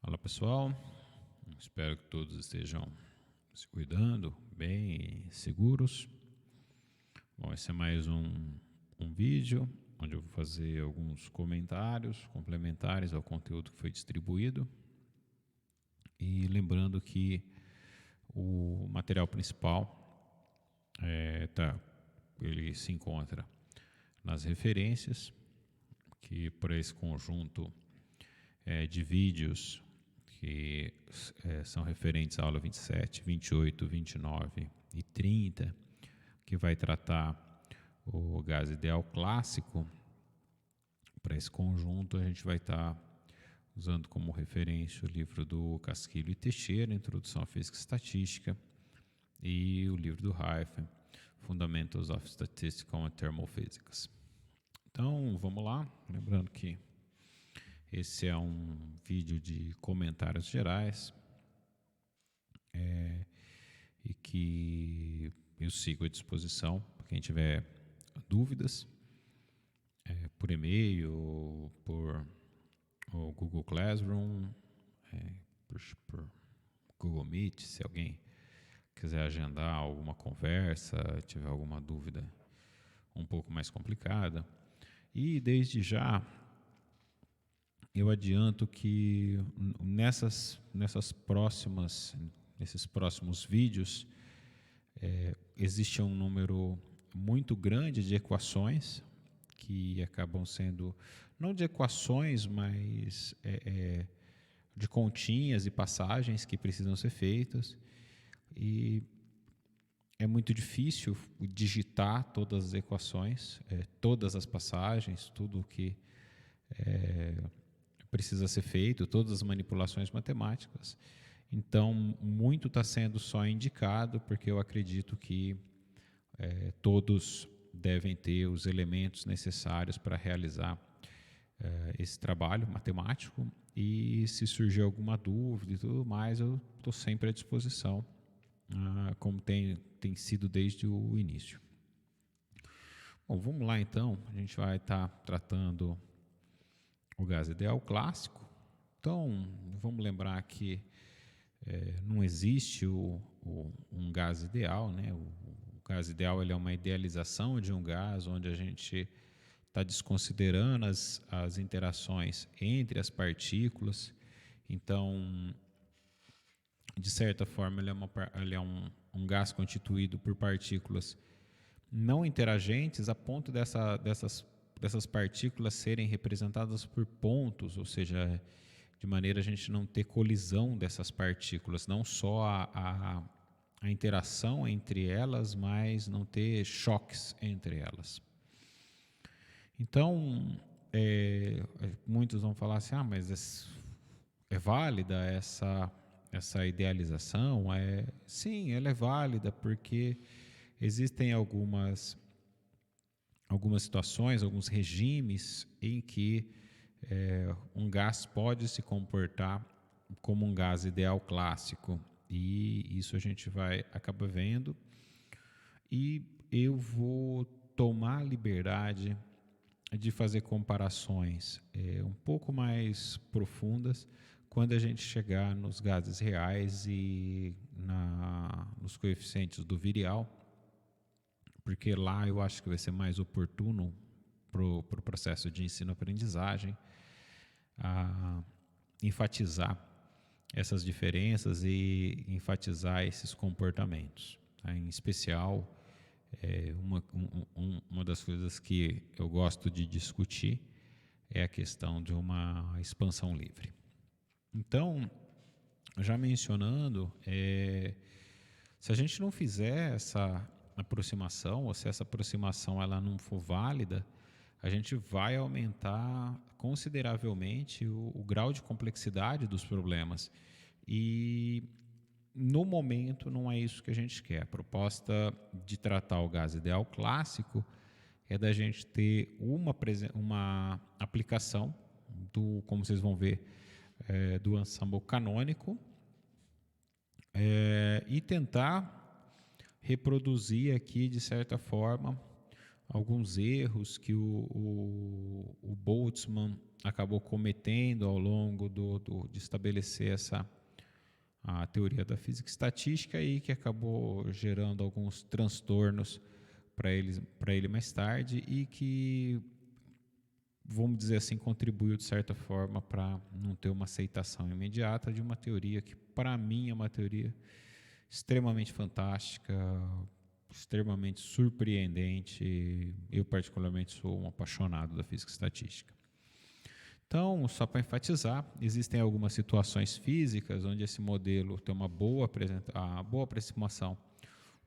Fala pessoal, espero que todos estejam se cuidando bem e seguros. Bom, esse é mais um vídeo onde eu vou fazer alguns comentários complementares ao conteúdo que foi distribuído. E lembrando que o material principal ele se encontra nas referências, que por esse conjunto de vídeos que são referentes à aula 27, 28, 29 e 30, que vai tratar o gás ideal clássico. Para esse conjunto, a gente vai estar usando como referência o livro do Casquilho e Teixeira, Introdução à Física e Estatística, e o livro do Reiffer, Fundamentals of Statistical and Thermophysics. Então, vamos lá. Lembrando que esse é um vídeo de comentários gerais e que eu sigo à disposição para quem tiver dúvidas por e-mail, por o Google Classroom, por Google Meet, se alguém quiser agendar alguma conversa, tiver alguma dúvida um pouco mais complicada. E desde já eu adianto que nesses próximos vídeos existe um número muito grande de equações que acabam sendo, não de equações, mas de continhas e passagens que precisam ser feitas. E é muito difícil digitar todas as equações, todas as passagens, tudo o que precisa ser feito, todas as manipulações matemáticas. Então, muito está sendo só indicado, porque eu acredito que todos devem ter os elementos necessários para realizar esse trabalho matemático. E se surgir alguma dúvida e tudo mais, eu estou sempre à disposição, como tem sido desde o início. Bom, vamos lá então. A gente vai estar tratando o gás ideal clássico. Então, vamos lembrar que não existe um gás ideal, né? O gás ideal ele é uma idealização de um gás onde a gente está desconsiderando as interações entre as partículas. Então, de certa forma, ele é um gás constituído por partículas não interagentes, a ponto dessas partículas serem representadas por pontos, ou seja, de maneira a gente não ter colisão dessas partículas, não só a interação entre elas, mas não ter choques entre elas. Então, muitos vão falar assim, mas é válida essa idealização? Sim, ela é válida porque existem algumas situações, alguns regimes em que um gás pode se comportar como um gás ideal clássico, e isso a gente vai acabar vendo. E eu vou tomar a liberdade de fazer comparações um pouco mais profundas quando a gente chegar nos gases reais e nos coeficientes do virial, porque lá eu acho que vai ser mais oportuno para o processo de ensino-aprendizagem enfatizar essas diferenças e enfatizar esses comportamentos. Em especial, uma das coisas que eu gosto de discutir é a questão de uma expansão livre. Então, já mencionando, se a gente não fizer essa aproximação, ou se essa aproximação ela não for válida, a gente vai aumentar consideravelmente o grau de complexidade dos problemas. E no momento não é isso que a gente quer. A proposta de tratar o gás ideal clássico é da gente ter uma aplicação como vocês vão ver, do ensemble canônico, e tentar reproduzir aqui, de certa forma, alguns erros que o Boltzmann acabou cometendo ao longo de estabelecer a teoria da física estatística e que acabou gerando alguns transtornos para ele mais tarde e que, vamos dizer assim, contribuiu de certa forma para não ter uma aceitação imediata de uma teoria que, para mim, é uma teoria extremamente fantástica, extremamente surpreendente. Eu, particularmente, sou um apaixonado da física estatística. Então, só para enfatizar, existem algumas situações físicas onde esse modelo tem uma boa aproximação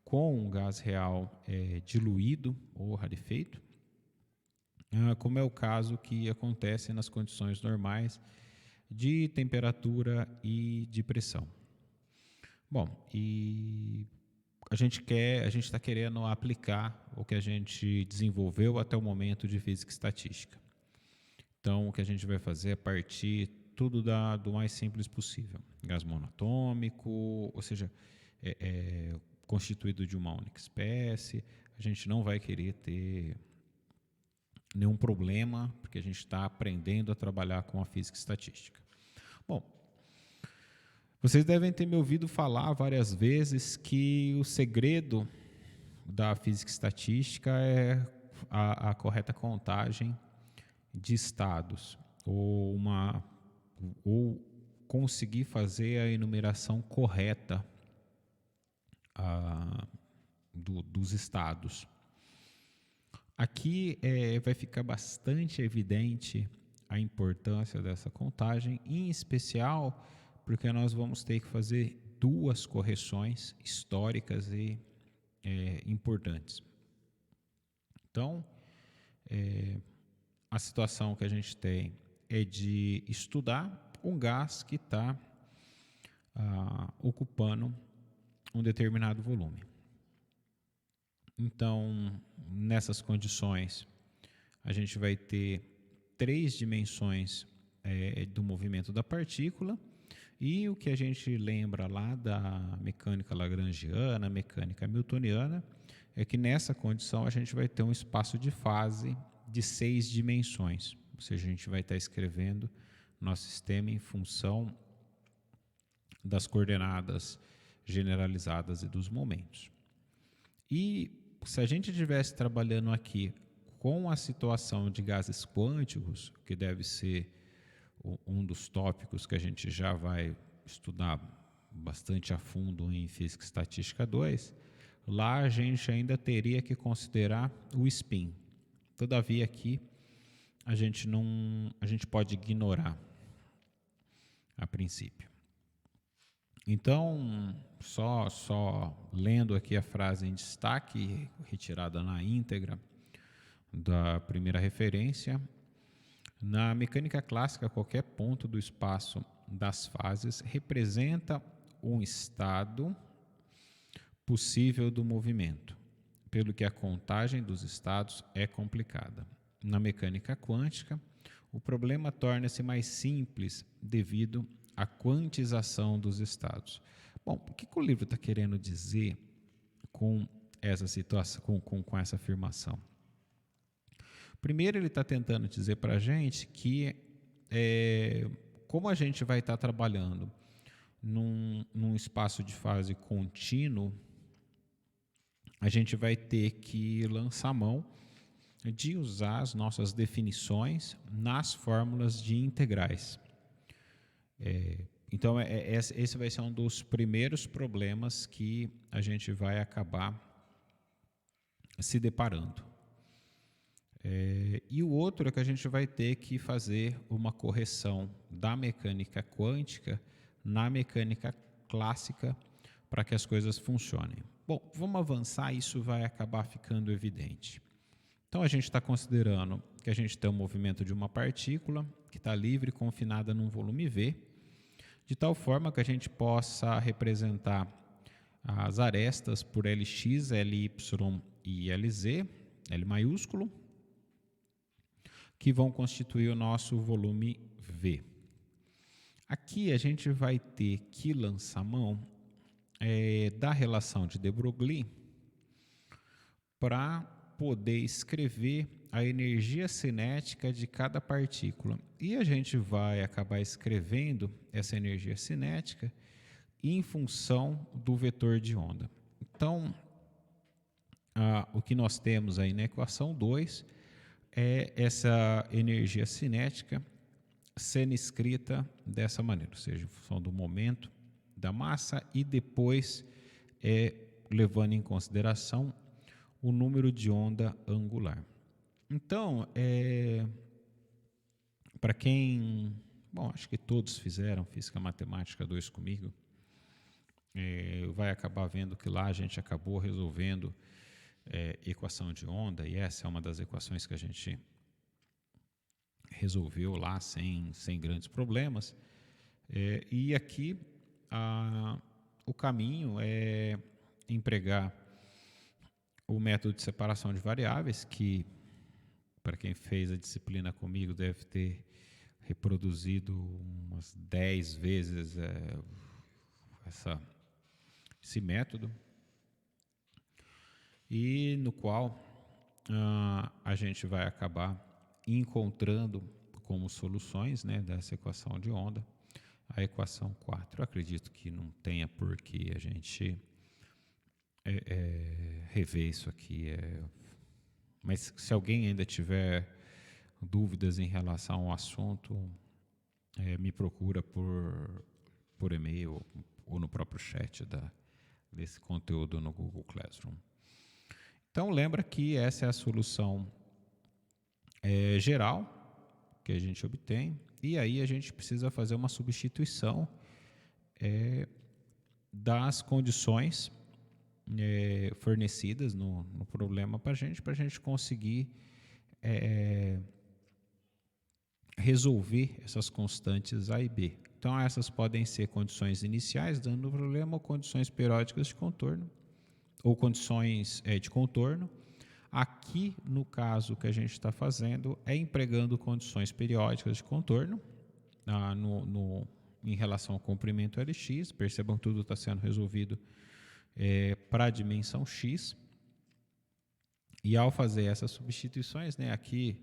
com um gás real diluído ou rarefeito, como é o caso que acontece nas condições normais de temperatura e de pressão. Bom, e a gente está querendo aplicar o que a gente desenvolveu até o momento de física estatística. Então, o que a gente vai fazer é partir tudo do mais simples possível. Gás monatômico, ou seja, constituído de uma única espécie. A gente não vai querer ter nenhum problema, porque a gente está aprendendo a trabalhar com a física estatística. Bom, vocês devem ter me ouvido falar várias vezes que o segredo da física estatística é a correta contagem de estados, ou conseguir fazer a enumeração correta dos estados. Aqui vai ficar bastante evidente a importância dessa contagem, em especial porque nós vamos ter que fazer duas correções históricas e importantes. Então, a situação que a gente tem é de estudar um gás que está ocupando um determinado volume. Então, nessas condições, a gente vai ter 3 dimensões do movimento da partícula, e o que a gente lembra lá da mecânica lagrangiana, mecânica newtoniana, é que nessa condição a gente vai ter um espaço de fase de 6 dimensões, ou seja, a gente vai estar escrevendo nosso sistema em função das coordenadas generalizadas e dos momentos. E se a gente estivesse trabalhando aqui com a situação de gases quânticos, que deve ser um dos tópicos que a gente já vai estudar bastante a fundo em Física Estatística 2, lá a gente ainda teria que considerar o spin. Todavia aqui a gente pode ignorar a princípio. Então, só lendo aqui a frase em destaque, retirada na íntegra da primeira referência, na mecânica clássica, qualquer ponto do espaço das fases representa um estado possível do movimento, pelo que a contagem dos estados é complicada. Na mecânica quântica, o problema torna-se mais simples devido à quantização dos estados. Bom, o que o livro está querendo dizer com essa situação, com essa afirmação? Primeiro, ele está tentando dizer para a gente que, como a gente vai estar trabalhando num espaço de fase contínuo, a gente vai ter que lançar mão de usar as nossas definições nas fórmulas de integrais. Então, esse vai ser um dos primeiros problemas que a gente vai acabar se deparando. E o outro é que a gente vai ter que fazer uma correção da mecânica quântica na mecânica clássica para que as coisas funcionem. Bom, vamos avançar, isso vai acabar ficando evidente. Então, a gente está considerando que a gente tem o movimento de uma partícula que está livre, confinada num volume V, de tal forma que a gente possa representar as arestas por Lx, Ly e Lz, L maiúsculo, que vão constituir o nosso volume V. Aqui a gente vai ter que lançar mão da relação de de Broglie para poder escrever a energia cinética de cada partícula. E a gente vai acabar escrevendo essa energia cinética em função do vetor de onda. Então, o que nós temos aí na equação 2 é essa energia cinética sendo escrita dessa maneira, ou seja, em função do momento da massa e depois levando em consideração o número de onda angular. Então, para quem... Bom, acho que todos fizeram Física Matemática 2 comigo, vai acabar vendo que lá a gente acabou resolvendo equação de onda, e essa é uma das equações que a gente resolveu lá sem grandes problemas. E aqui o caminho é empregar o método de separação de variáveis, que para quem fez a disciplina comigo deve ter reproduzido umas 10 vezes esse método, e no qual a gente vai acabar encontrando como soluções, né, dessa equação de onda a equação 4. Eu acredito que não tenha por que a gente rever isso aqui. Mas se alguém ainda tiver dúvidas em relação ao assunto, me procura por e-mail ou no próprio chat desse conteúdo no Google Classroom. Então, lembra que essa é a solução geral que a gente obtém, e aí a gente precisa fazer uma substituição das condições fornecidas no problema para a gente conseguir resolver essas constantes A e B. Então, essas podem ser condições iniciais dando o problema, ou condições periódicas de contorno, ou condições de contorno. Aqui, no caso que a gente está fazendo, é empregando condições periódicas de contorno em relação ao comprimento Lx. Percebam que tudo está sendo resolvido para a dimensão x. E ao fazer essas substituições, né, aqui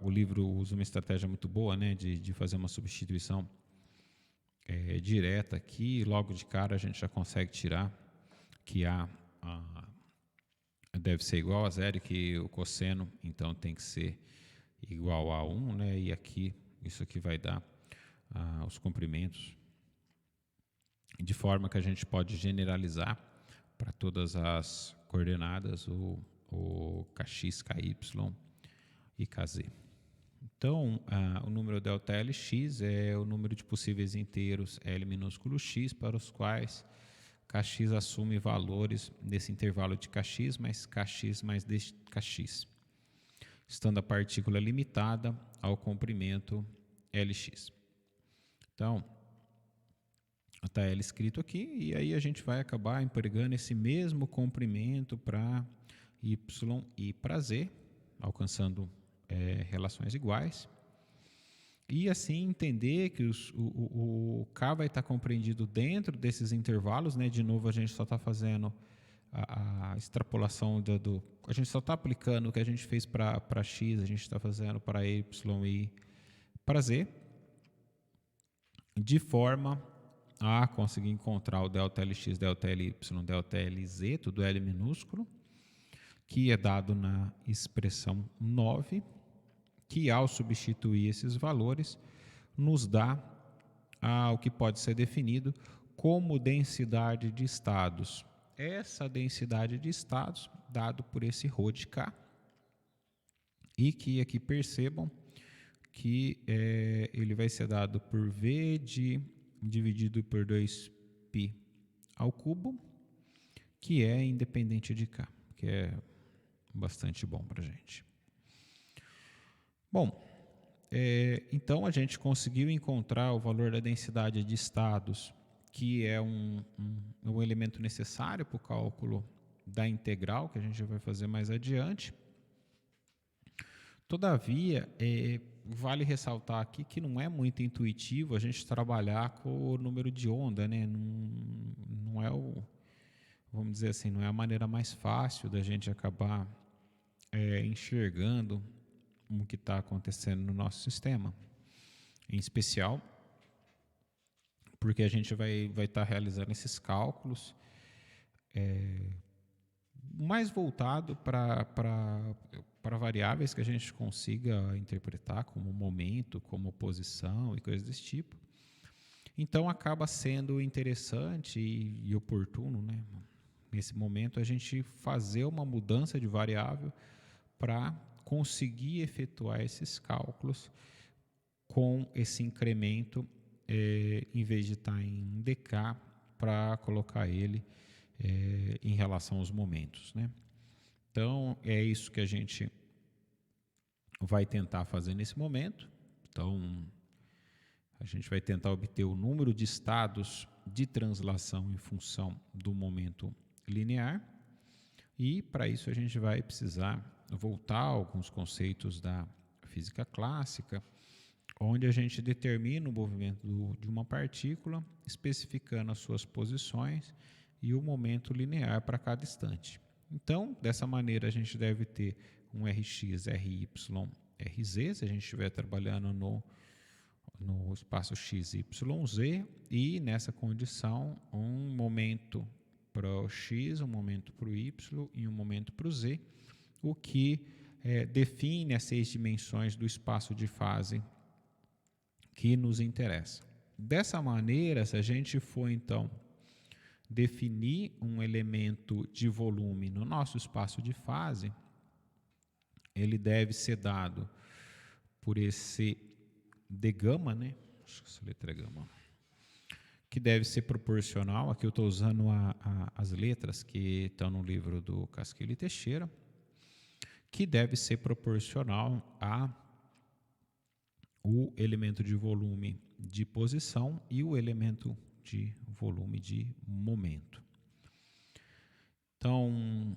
o livro usa uma estratégia muito boa, né, de fazer uma substituição direta aqui. Logo de cara a gente já consegue tirar que A deve ser igual a zero, e que o cosseno então tem que ser igual a 1, né, e aqui isso aqui vai dar os comprimentos, de forma que a gente pode generalizar para todas as coordenadas, o kx, ky e kz. Então, o número delta Lx é o número de possíveis inteiros L minúsculo x para os quais kx assume valores nesse intervalo de kx mais kx mais dkx, estando a partícula limitada ao comprimento Lx. Então, está L escrito aqui, e aí a gente vai acabar empregando esse mesmo comprimento para y e para z, alcançando relações iguais. E assim entender que o K vai estar compreendido dentro desses intervalos, né? De novo, a gente só está fazendo a extrapolação a gente só está aplicando o que a gente fez para x, a gente está fazendo para y e para z, de forma a conseguir encontrar o delta Lx, delta Ly, delta Lz, tudo L minúsculo, que é dado na expressão 9, que ao substituir esses valores nos dá o que pode ser definido como densidade de estados. Essa densidade de estados, dado por esse ρ de K, e que aqui percebam que ele vai ser dado por V dividido por 2π ao cubo, que é independente de K, que é bastante bom para a gente. Bom, então a gente conseguiu encontrar o valor da densidade de estados, que é um elemento necessário para o cálculo da integral, que a gente vai fazer mais adiante. Todavia, vale ressaltar aqui que não é muito intuitivo a gente trabalhar com o número de onda, né? Não é vamos dizer assim, não é a maneira mais fácil da gente acabar enxergando o que está acontecendo no nosso sistema, em especial porque a gente vai estar realizando esses cálculos mais voltado para variáveis que a gente consiga interpretar como momento, como posição e coisas desse tipo. Então acaba sendo interessante e oportuno, né, nesse momento, a gente fazer uma mudança de variável para conseguir efetuar esses cálculos com esse incremento, em vez de estar em DK, para colocar ele em relação aos momentos, né? Então, é isso que a gente vai tentar fazer nesse momento. Então, a gente vai tentar obter o número de estados de translação em função do momento linear. E, para isso, a gente vai precisar voltar a alguns conceitos da física clássica, onde a gente determina o movimento de uma partícula, especificando as suas posições e o momento linear para cada instante. Então, dessa maneira, a gente deve ter um Rx, Ry, Rz, se a gente estiver trabalhando no espaço x, y, z, e nessa condição, um momento para o x, um momento para o y e um momento para o z, o que define as 6 dimensões do espaço de fase que nos interessa. Dessa maneira, se a gente for, então, definir um elemento de volume no nosso espaço de fase, ele deve ser dado por esse d gama, né? Acho que essa letra é gama, que deve ser proporcional. Aqui eu estou usando as letras que estão no livro do Casquilho e Teixeira, que deve ser proporcional a o elemento de volume de posição e o elemento de volume de momento. Então,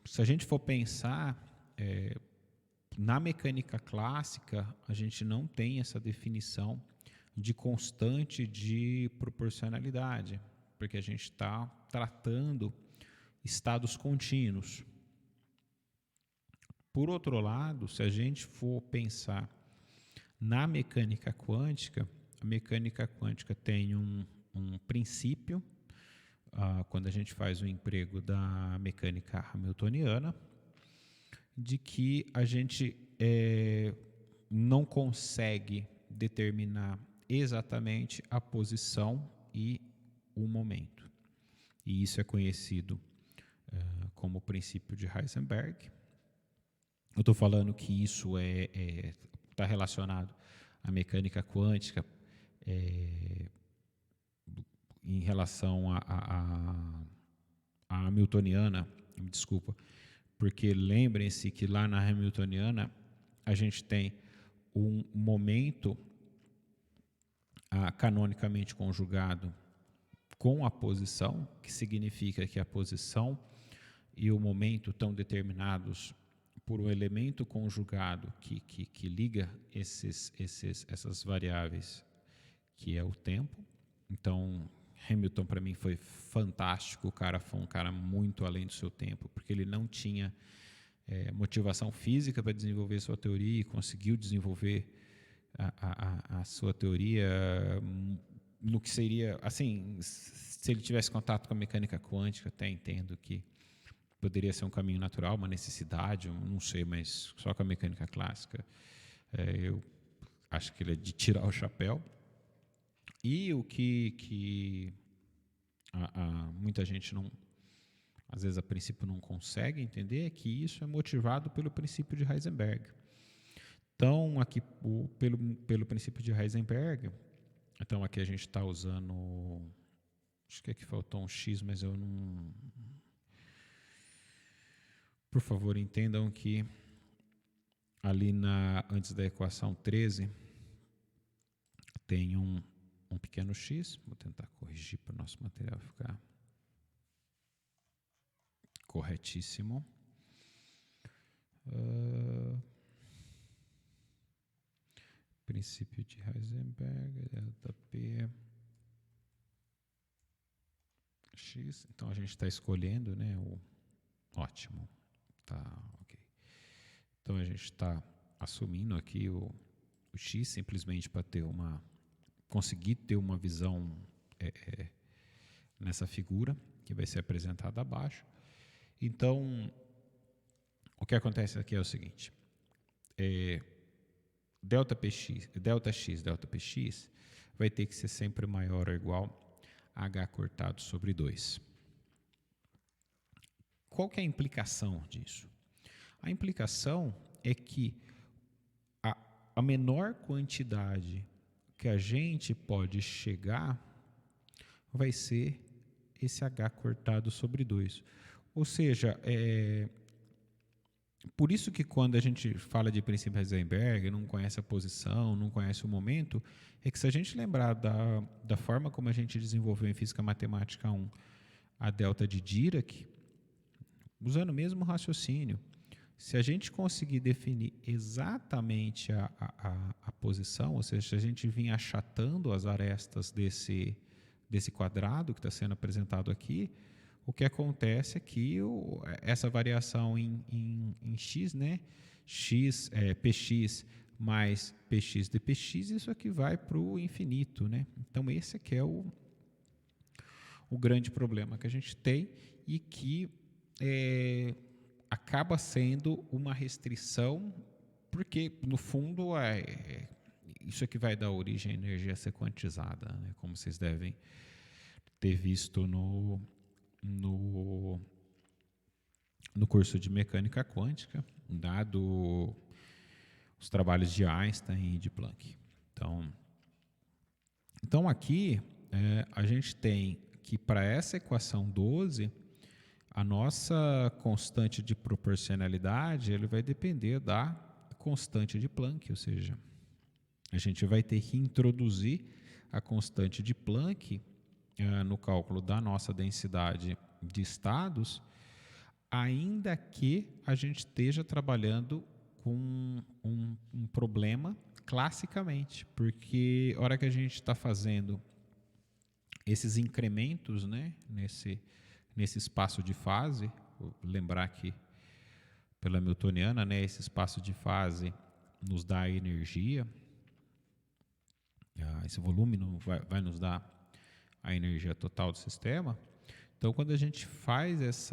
se a gente for pensar, na mecânica clássica, a gente não tem essa definição de constante de proporcionalidade, porque a gente está tratando estados contínuos. Por outro lado, se a gente for pensar na mecânica quântica, a mecânica quântica tem um princípio, quando a gente faz o emprego da mecânica hamiltoniana, de que a gente não consegue determinar exatamente a posição e o momento. E isso é conhecido como o princípio de Heisenberg. Eu estou falando que isso está relacionado à mecânica quântica em relação à hamiltoniana, me desculpa, porque lembrem-se que lá na hamiltoniana a gente tem um momento canonicamente conjugado com a posição, que significa que a posição e o momento estão determinados por um elemento conjugado que liga essas variáveis, que é o tempo. Então, Hamilton, para mim, foi fantástico. O cara foi um cara muito além do seu tempo, porque ele não tinha motivação física para desenvolver sua teoria e conseguiu desenvolver a sua teoria no que seria, assim, se ele tivesse contato com a mecânica quântica, até entendo que poderia ser um caminho natural, uma necessidade, não sei, mas só com a mecânica clássica, eu acho que ele é de tirar o chapéu. E o que muita gente não, às vezes a princípio não consegue entender, é que isso é motivado pelo princípio de Heisenberg. Então, aqui, pelo princípio de Heisenberg, então aqui a gente está usando, acho que aqui faltou um X, mas eu não... Por favor, entendam que ali antes da equação 13 tem um pequeno x. Vou tentar corrigir para o nosso material ficar corretíssimo. Princípio de Heisenberg, delta P x. Então a gente está escolhendo, né? Ótimo. Tá, ok. Então a gente está assumindo aqui o x simplesmente para conseguir ter uma visão nessa figura que vai ser apresentada abaixo. Então, o que acontece aqui é o seguinte: delta x, delta px vai ter que ser sempre maior ou igual a h cortado sobre 2. Qual que é a implicação disso? A implicação é que a menor quantidade que a gente pode chegar vai ser esse h cortado sobre 2. Ou seja, por isso que quando a gente fala de princípio Heisenberg, não conhece a posição, não conhece o momento, é que se a gente lembrar da forma como a gente desenvolveu em Física Matemática 1 a delta de Dirac, usando o mesmo raciocínio, se a gente conseguir definir exatamente a posição, ou seja, se a gente vir achatando as arestas desse quadrado que está sendo apresentado aqui, o que acontece é que essa variação em x, né, px mais px dpx, isso aqui vai para o infinito, né? Então esse aqui é o grande problema que a gente tem e que acaba sendo uma restrição, porque no fundo isso aqui vai dar origem à energia ser quantizada, né? Como vocês devem ter visto no curso de mecânica quântica, dado os trabalhos de Einstein e de Planck. Então aqui a gente tem que para essa equação 12, a nossa constante de proporcionalidade ele vai depender da constante de Planck, ou seja, a gente vai ter que introduzir a constante de Planck no cálculo da nossa densidade de estados, ainda que a gente esteja trabalhando com um problema classicamente, porque a hora que a gente está fazendo esses incrementos, né, nesse espaço de fase, vou lembrar que pela Hamiltoniana, né, esse espaço de fase nos dá energia, esse volume vai nos dar a energia total do sistema. Então, quando a gente faz esse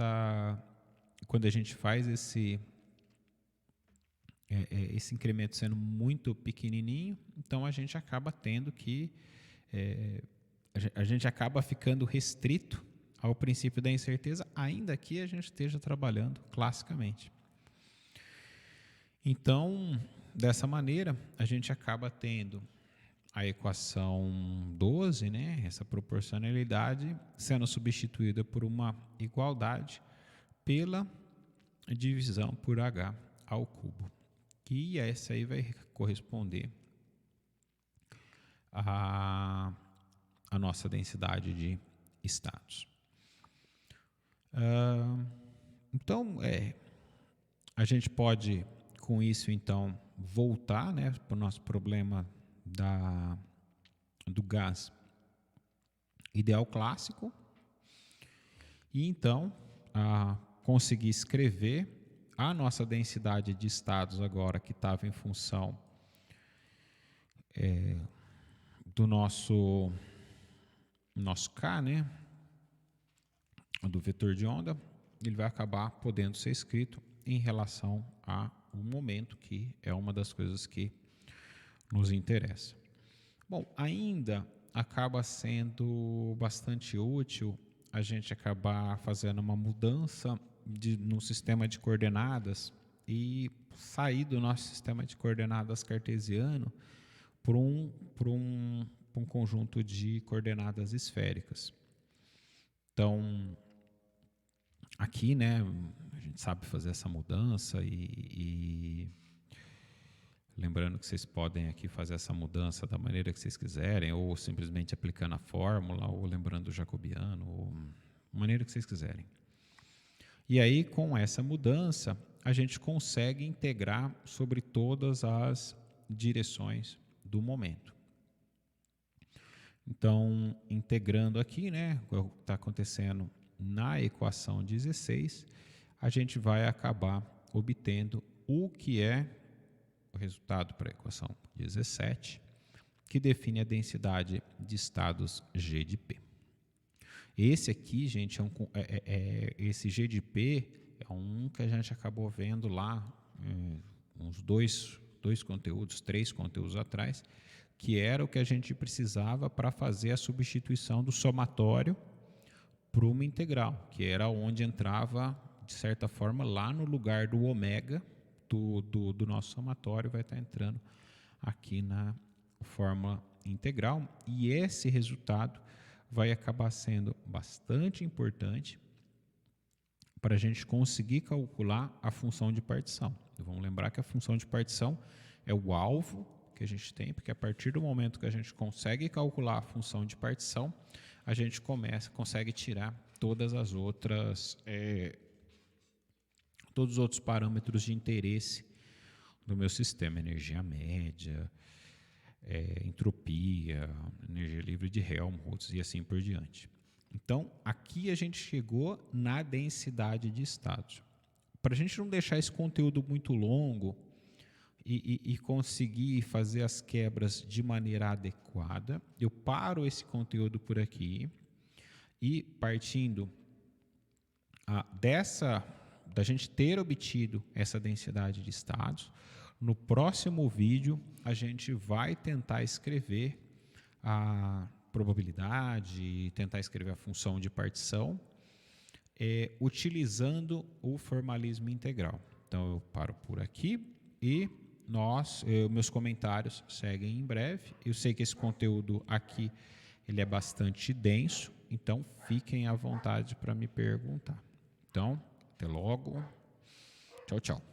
incremento sendo muito pequenininho, então a gente acaba tendo que a gente acaba ficando restrito ao princípio da incerteza, ainda que a gente esteja trabalhando classicamente. Então, dessa maneira, a gente acaba tendo a equação 12, né, essa proporcionalidade, sendo substituída por uma igualdade pela divisão por h ao cubo. E essa aí vai corresponder à nossa densidade de estados. Então, a gente pode, com isso, então, voltar, né, para o nosso problema do gás ideal clássico e, então, conseguir escrever a nossa densidade de estados agora que estava em função do nosso K, né, do vetor de onda, ele vai acabar podendo ser escrito em relação ao momento, que é uma das coisas que nos interessa. Bom, ainda acaba sendo bastante útil a gente acabar fazendo uma mudança no sistema de coordenadas e sair do nosso sistema de coordenadas cartesiano para um conjunto de coordenadas esféricas. Então, aqui, né, a gente sabe fazer essa mudança e lembrando que vocês podem aqui fazer essa mudança da maneira que vocês quiserem, ou simplesmente aplicando a fórmula, ou lembrando o jacobiano, ou da maneira que vocês quiserem. E aí, com essa mudança, a gente consegue integrar sobre todas as direções do momento. Então, integrando aqui, né, o que está acontecendo na equação 16, a gente vai acabar obtendo o que é o resultado para a equação 17, que define a densidade de estados G de P. Esse aqui, gente, esse G de P é um que a gente acabou vendo lá uns dois conteúdos, 3 conteúdos atrás, que era o que a gente precisava para fazer a substituição do somatório para uma integral, que era onde entrava, de certa forma, lá no lugar do ômega do nosso somatório, vai estar entrando aqui na fórmula integral, e esse resultado vai acabar sendo bastante importante para a gente conseguir calcular a função de partição. Vamos lembrar que a função de partição é o alvo que a gente tem, porque a partir do momento que a gente consegue calcular a função de partição, a gente consegue tirar todas as outras, todos os outros parâmetros de interesse do meu sistema, energia média, entropia, energia livre de Helmholtz e assim por diante. Então, aqui a gente chegou na densidade de estados. Para a gente não deixar esse conteúdo muito longo e conseguir fazer as quebras de maneira adequada, eu paro esse conteúdo por aqui e, partindo da gente ter obtido essa densidade de estados, no próximo vídeo a gente vai tentar escrever a probabilidade, tentar escrever a função de partição, utilizando o formalismo integral. Então eu paro por aqui e meus comentários seguem em breve. Eu sei que esse conteúdo aqui ele é bastante denso, então fiquem à vontade para me perguntar. Então, até logo. Tchau, tchau.